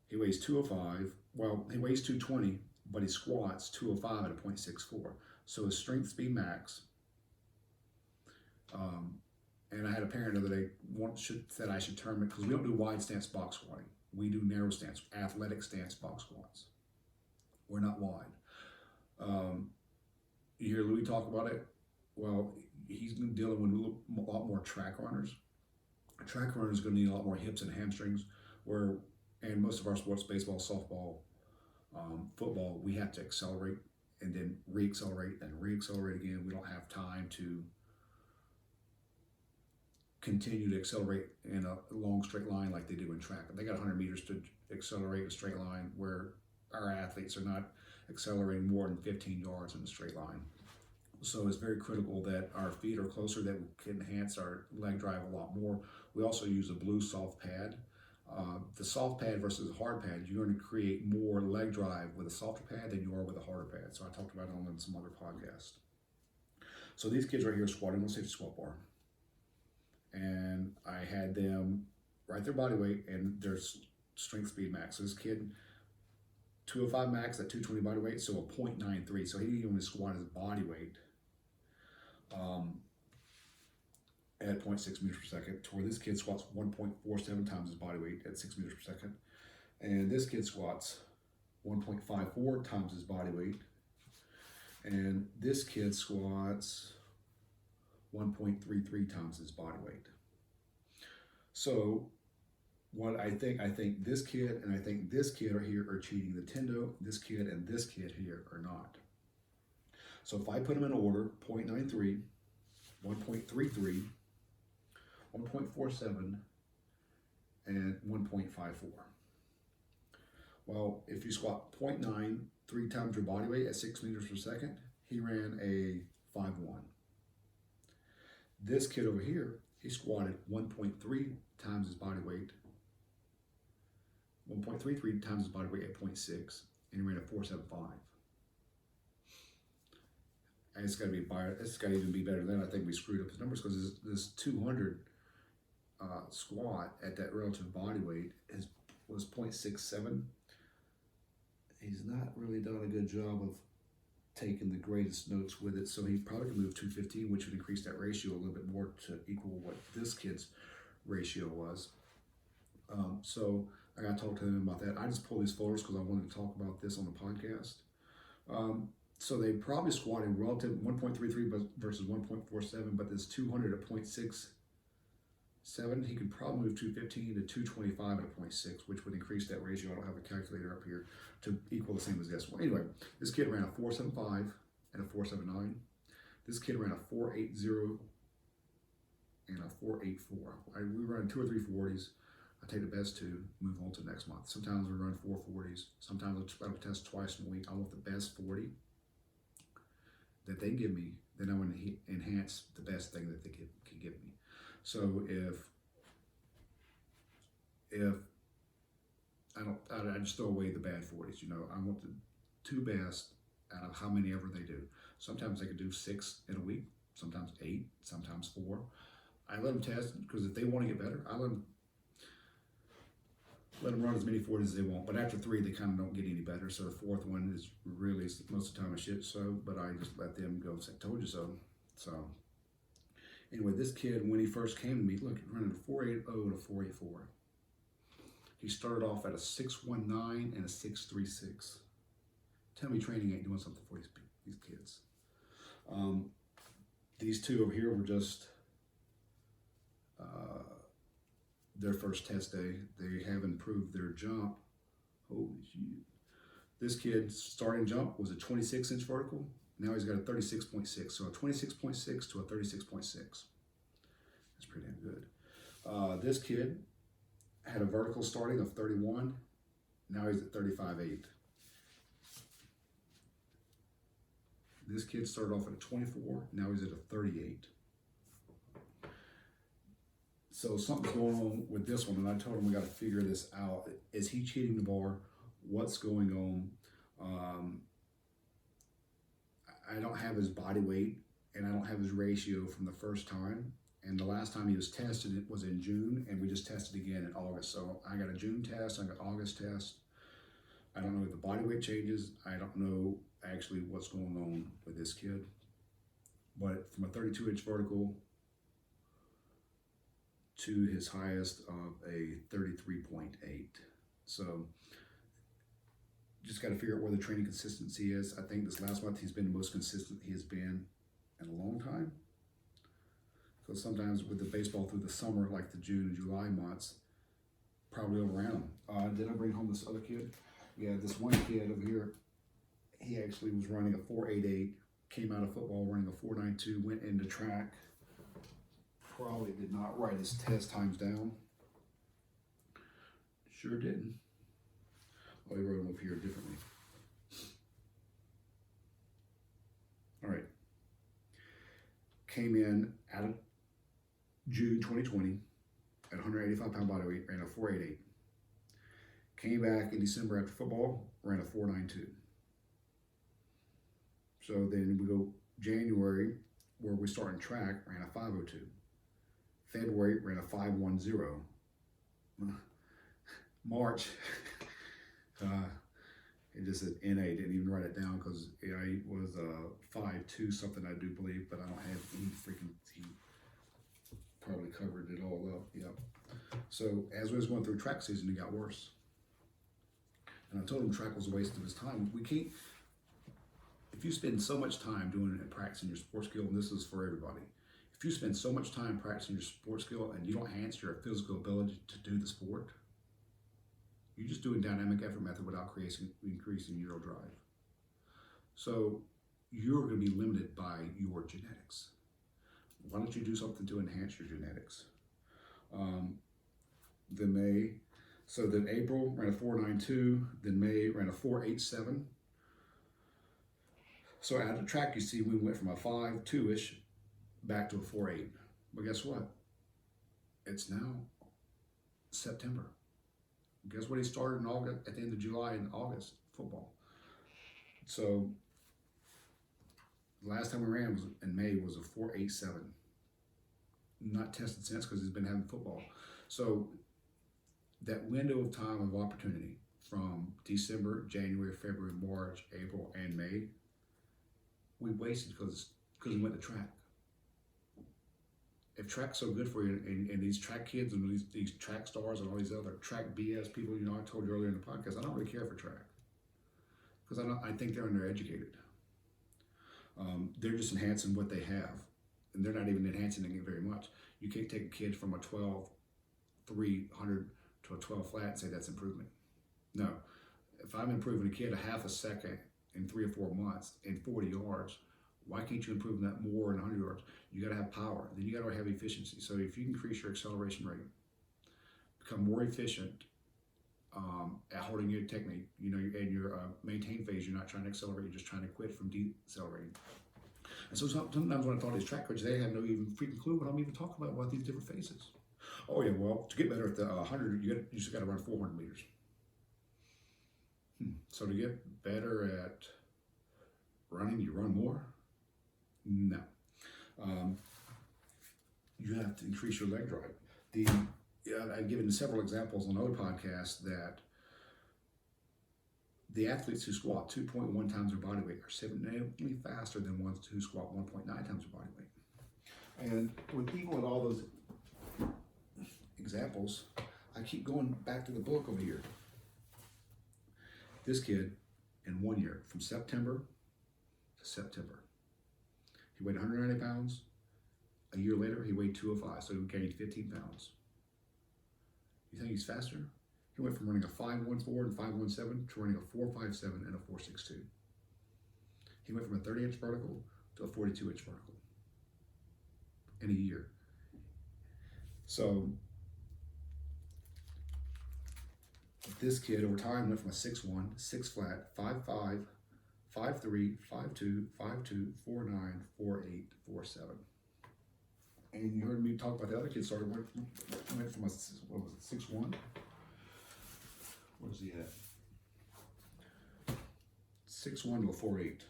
He weighs 205. Well, he weighs 220, but he squats 205 at a 0.64. So his strength, speed, max. And I had a parent the other day said I should term it, because we don't do wide stance box squatting. We do narrow stance, athletic stance box squats. We're not wide. You hear Louis talk about it? Well, he's been dealing with a lot more track runners. A track runner is going to need a lot more hips and hamstrings, and most of our sports, baseball, softball, football, we have to accelerate and then re-accelerate and re-accelerate again. We don't have time to continue to accelerate in a long straight line like they do in track. They got 100 meters to accelerate a straight line, where our athletes are not accelerating more than 15 yards in a straight line. So it's very critical that our feet are closer, that we can enhance our leg drive a lot more. We also use a blue soft pad. The soft pad versus a hard pad, you're going to create more leg drive with a softer pad than you are with a harder pad. So I talked about it on some other podcasts. So these kids right here squatting on safety squat bar. And I had them write their body weight and their strength, speed, max. So this kid, 205 max at 220 body weight, so a 0.93. So he didn't even squat his body weight at 0.6 meters per second, to where this kid squats 1.47 times his body weight at 6 meters per second. And this kid squats 1.54 times his body weight. And this kid squats 1.33 times his body weight. So what I think this kid and I think this kid are here are cheating the tendo, this kid and this kid here are not. So if I put them in order, 0.93, 1.33, 1.47, and 1.54. Well, if you squat 0.93 times your body weight at 6 meters per second, he ran a 5.1. This kid over here, he squatted 1.3 times his body weight, 1.33 times his body weight at 0.6, and he ran a 4.75. And it's got to even be better than that. I think we screwed up his numbers, because this 200 squat at that relative body weight was 0.67. He's not really done a good job of taking the greatest notes with it, so he probably could move 215, which would increase that ratio a little bit more to equal what this kid's ratio was. So I got to talk to him about that. I just pulled these folders because I wanted to talk about this on the podcast. So they probably squatting relative 1.33 versus 1.47, but this 200 at 0.67, he could probably move 215 to 225 at a 0.6, which would increase that ratio. I don't have a calculator up here to equal the same as this one. Anyway, this kid ran a 4.75 and a 4.79. This kid ran a 4.80 and a 4.84. We run 2 or 3 40s. I take the best two, move on to next month. Sometimes we run 4 40s. Sometimes I'll test twice in a week. I want the best 40 that they give me. Then I want to enhance the best thing that they can give me. So if I just throw away the bad 40s, I want the 2 best out of how many ever they do. Sometimes they can do 6 in a week, sometimes 8, sometimes 4. I let them test, because if they want to get better, I let them run as many 40s as they want. But after 3, they kind of don't get any better. So the 4th one is really most of the time a shit show, but I just let them go say, told you so. So anyway, this kid, when he first came to me, look, running a 4.80 to 4.84. He started off at a 6.19 and a 6.36. Tell me training ain't doing something for these kids. These two over here were just their first test day. They have improved their jump. Holy shit. This kid's starting jump was a 26-inch vertical. Now he's got a 36.6. So a 26.6 to a 36.6. That's pretty damn good. This kid had a vertical starting of 31. Now he's at 35.8. This kid started off at a 24. Now he's at a 38. So something's going on with this one, and I told him we got to figure this out. Is he cheating the bar? What's going on? I don't have his body weight, and I don't have his ratio from the first time. And the last time he was tested, it was in June, and we just tested again in August. So I got a June test, I got August test. I don't know if the body weight changes. I don't know actually what's going on with this kid. But from a 32-inch vertical to his highest of a 33.8. So just got to figure out where the training consistency is. I think this last month he's been the most consistent he has been in a long time. Because sometimes with the baseball through the summer, like the June and July months, probably overran him. Did I bring home this other kid? Yeah, this one kid over here, he actually was running a 4.88, came out of football running a 4.92, went into track. Probably did not write his test times down. Sure didn't. Oh, he wrote them up here differently. All right. Came in out of June 2020 at 185 pound body weight, ran a 4.88. Came back in December after football, ran a 4.92. So then we go January, where we start in track, ran a 5.02. February ran a 5.10. March, it just said NA, didn't even write it down because it was 5.2 something, I do believe, but I don't have any freaking, he probably covered it all up, yep. So as we was going through track season, it got worse. And I told him track was a waste of his time. We can't, if you spend so much time doing it and practicing your sports skill, and this is for everybody, if you spend so much time practicing your sports skill and you don't enhance your physical ability to do the sport, you're just doing dynamic effort method without increasing your drive. So you're going to be limited by your genetics. Why don't you do something to enhance your genetics? Then April ran a 4.92, then May ran a 4.87. So out of the track, you see we went from a 5.2-ish back to a 4.8. But guess what? It's now September. Guess what he started in August, at the end of July and August, football. So the last time we ran was in May was a 4.87. Not tested since because he's been having football. So that window of time of opportunity from December, January, February, March, April, and May, we wasted because we went to track. If track's so good for you, and these track kids and these track stars and all these other track BS people, you know, I told you earlier in the podcast, I don't really care for track because I think they're undereducated. They're just enhancing what they have, and they're not even enhancing it very much. You can't take a kid from a 12.300 to a 12 flat and say that's improvement. No, if I'm improving a kid a half a second in 3 or 4 months in 40 yards, why can't you improve that more in 100 yards? You got to have power. Then you got to have efficiency. So if you increase your acceleration rate, become more efficient at holding your technique, you know, in your maintain phase, you're not trying to accelerate, you're just trying to quit from decelerating. And so sometimes when I talk to these track coaches, they have no even freaking clue what I'm even talking about these different phases. Oh yeah, well, to get better at the 100, you just got to run 400 meters. So to get better at running, you run more? No. You have to increase your leg drive. I've given several examples on other podcasts that the athletes who squat 2.1 times their body weight are significantly faster than ones who squat 1.9 times their body weight. And with people in all those examples, I keep going back to the book over here. This kid, in 1 year, from September to September, He weighed 190 pounds. A year later, he weighed 205, so he gained 15 pounds. You think he's faster? He went from running a 5.14 and 5.17 to running a 4.57 and a 4.62. He went from a 30-inch vertical to a 42-inch vertical in a year. So this kid over time went from a 6'1", 6 flat, 5'5", 5'3", 5'2", 5'2", 4'9", 4'8", 4'7". And you heard me talk about the other kid went from a, what was it, 6'1"? Where's he at? 6'1" to a 4'8".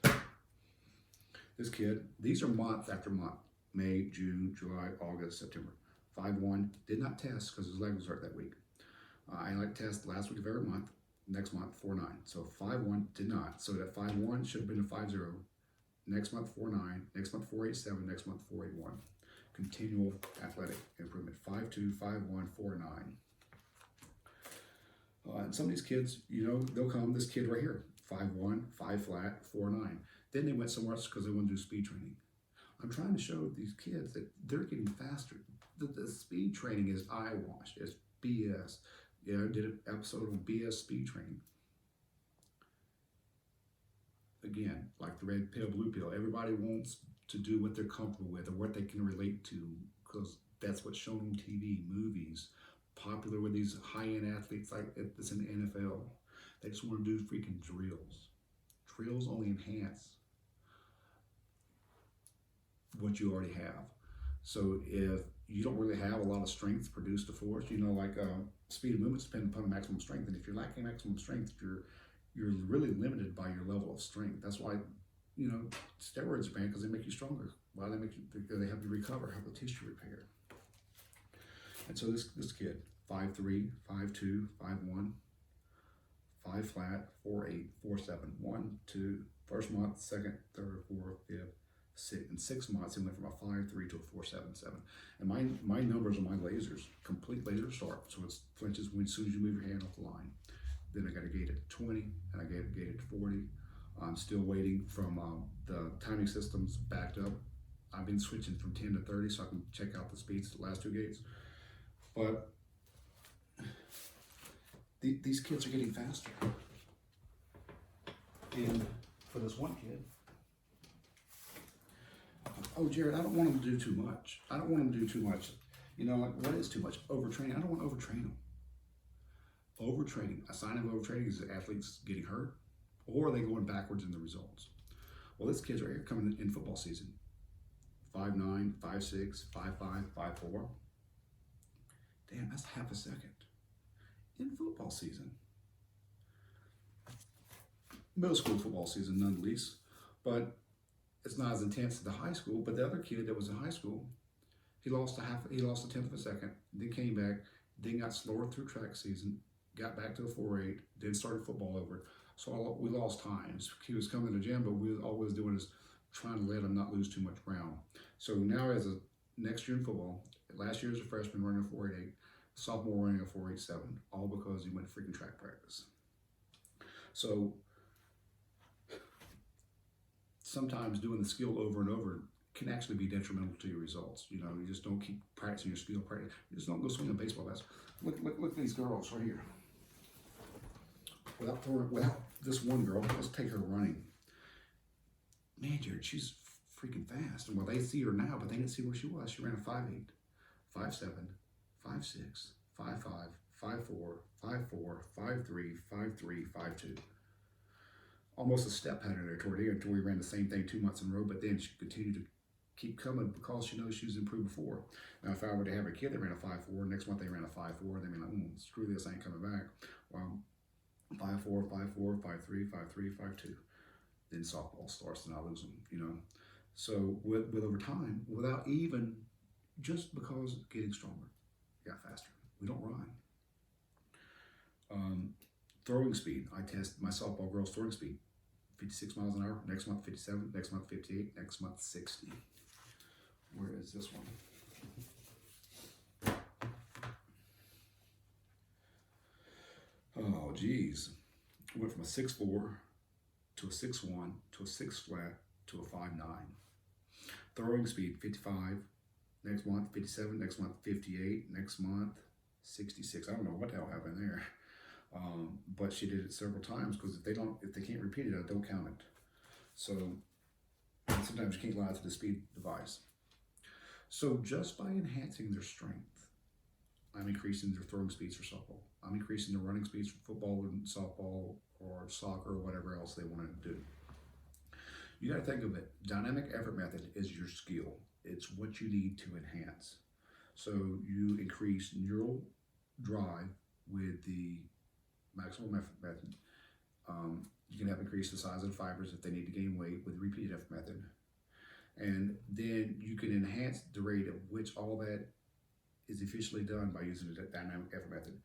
This kid, these are month after month. May, June, July, August, September. 5'1", did not test because his leg was hurt that week. I like test last week of every month. Next month, 4'9". So 5'1", did not. So that 5'1" should have been a 5'0". Next month, 4'9". Next month, 4'87". Next month, 4'81". Continual athletic improvement. 5'2", 5'1", 4'9". And some of these kids, you know, they'll come, this kid right here, 5'1", 5 flat, 4'9". Then they went somewhere else because they want to do speed training. I'm trying to show these kids that they're getting faster. The speed training is eyewash. It's BS. Yeah, I did an episode on BS speed training. Again, like the red pill, blue pill, everybody wants to do what they're comfortable with or what they can relate to because that's what's shown on TV, movies, popular with these high-end athletes like it's in the NFL. They just want to do freaking drills. Drills only enhance what you already have. So if you don't really have a lot of strength to produce the force, you know, like speed of movements depend upon maximum strength. And if you're lacking maximum strength, you're really limited by your level of strength. That's why, you know, steroids are banned because they make you stronger. Why they make you? Because they help you recover, help the tissue repair. And so this kid, 5'3", 5'2", 5'1", 5 flat, 4'8", 4'7", 1, 2, first month, second, third, fourth, fifth, sixth. In 6 months, he went from a 5'3" to a 4'7". And my numbers are my lasers, complete laser sharp. So it flinches as soon as you move your hand off the line. Then I got a gate at 20, and I got a gate at 40. I'm still waiting from the timing systems backed up. I've been switching from 10 to 30 so I can check out the speeds of the last 2 gates. But these kids are getting faster. And for this one kid, oh, Jared, I don't want him to do too much. I don't want him to do too much. You know, like, what is too much? Overtraining. I don't want to overtrain him. Overtraining. A sign of overtraining is that athletes getting hurt or they going backwards in the results. Well, this kid's right here coming in football season. 5'9", 5'6", 5'5", 5'4". Damn, that's half a second in football season. Middle school football season, none the least, but it's not as intense as the high school. But the other kid that was in high school, he lost a tenth of a second, then came back, then got slower through track season, got back to a 4.8, then started football over. So we lost times. He was coming to the gym, but we was always doing is trying to let him not lose too much ground. So now as a next year in football, last year as a freshman running a 4.88, sophomore running a 4.87, all because he went to freaking track practice. So sometimes doing the skill over and over can actually be detrimental to your results. You know, you just don't keep practicing your skill. You just don't go swing a baseball bat. Look at these girls right here. Without this one girl, let's take her running. Man, Jared, she's freaking fast. And well, they see her now, but they didn't see where she was. She ran a 5'8", 5'7", 5'6", 5'5", 5'4", 5'4", 5'3", 5'3", 5'2". Almost a step pattern there toward here until we ran the same thing 2 months in a row, but then she continued to keep coming because she knows she was improved before. Now, if I were to have a kid that ran a 5'4", next month they ran a 5'4", they'd be like, screw this, I ain't coming back. Well, 5'4", 5'4", 5'3", 5'3", 5'2". Then softball starts and I lose them, you know. So with over time, without even, just because getting stronger, got faster. We don't run. Throwing speed, I test my softball girls' throwing speed. 56 miles an hour, next month 57, next month 58, next month 60. Where is this one? Oh, geez. Went from a 6'4", to a 6'1", to a 6 flat, to a 5'9". Throwing speed, 55. Next month, 57. Next month, 58. Next month, 66. I don't know what the hell happened there. But she did it several times because if they can't repeat it, don't count it. So sometimes you can't lie to the speed device. So just by enhancing their strength, I'm increasing their throwing speeds for softball. I'm increasing their running speeds for football and softball or soccer or whatever else they want to do. You got to think of it. Dynamic effort method is your skill. It's what you need to enhance. So you increase neural drive with the maximum effort method. You can have increase the size of the fibers if they need to gain weight with the repeated effort method. And then you can enhance the rate at which all that is efficiently done by using the dynamic effort method.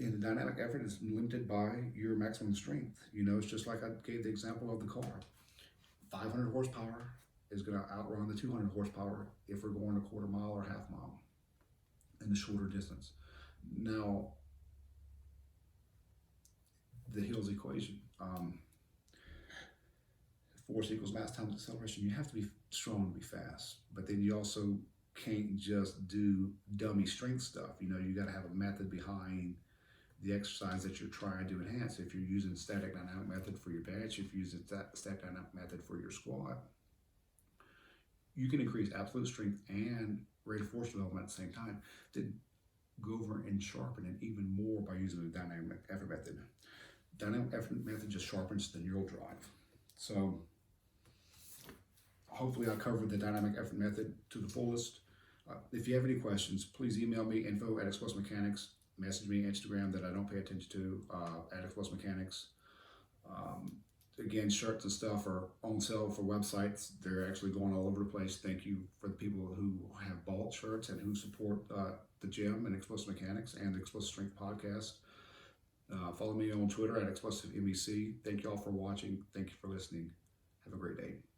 And the dynamic effort is limited by your maximum strength. It's just like I gave the example of the car. 500 horsepower is going to outrun the 200 horsepower if we're going a quarter mile or half mile in the shorter distance. Now, the Hill's equation, force equals mass times acceleration. You have to be strong to be fast, but then you also can't just do dummy strength stuff. You got to have a method behind the exercise that you're trying to enhance. If you're using static dynamic method for your bench, if you're using static dynamic method for your squat, you can increase absolute strength and rate of force development at the same time. Then go over and sharpen it even more by using the dynamic effort method. Dynamic effort method just sharpens the neural drive. So hopefully I covered the dynamic effort method to the fullest. If you have any questions, please email me, info@explosmechanics. Message me Instagram that I don't pay attention to, at @explosmechanics. Again, shirts and stuff are on sale for websites. They're actually going all over the place. Thank you for the people who have bought shirts and who support the gym and Explosive Mechanics and the Explosive Strength Podcast. Follow me on Twitter @ExplosiveMEC. Thank you all for watching. Thank you for listening. Have a great day.